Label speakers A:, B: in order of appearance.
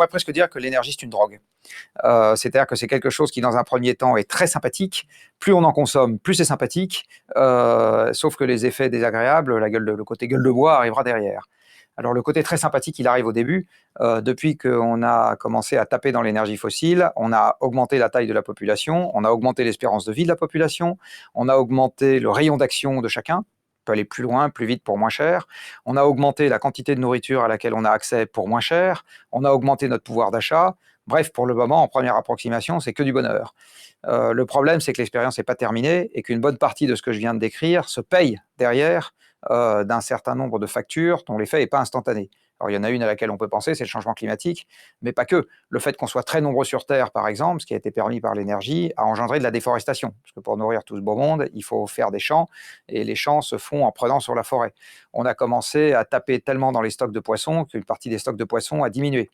A: pourrait presque dire que l'énergie, c'est une drogue. C'est-à-dire que c'est quelque chose qui, dans un premier temps, est très sympathique. Plus on en consomme, plus c'est sympathique. Sauf que les effets désagréables, le côté gueule de bois arrivera derrière. Alors le côté très sympathique, il arrive au début. Depuis qu'on a commencé à taper dans l'énergie fossile, on a augmenté la taille de la population, on a augmenté l'espérance de vie de la population, on a augmenté le rayon d'action de chacun. On peut aller plus loin, plus vite pour moins cher. On a augmenté la quantité de nourriture à laquelle on a accès pour moins cher. On a augmenté notre pouvoir d'achat. Bref, pour le moment, en première approximation, c'est que du bonheur. Le problème, c'est que l'expérience n'est pas terminée et qu'une bonne partie de ce que je viens de décrire se paye derrière d'un certain nombre de factures dont l'effet n'est pas instantané. Alors, il y en a une à laquelle on peut penser, c'est le changement climatique, mais pas que. Le fait qu'on soit très nombreux sur Terre, par exemple, ce qui a été permis par l'énergie, a engendré de la déforestation. Parce que pour nourrir tout ce beau monde, il faut faire des champs, et les champs se font en prenant sur la forêt. On a commencé à taper tellement dans les stocks de poissons qu'une partie des stocks de poissons a diminué.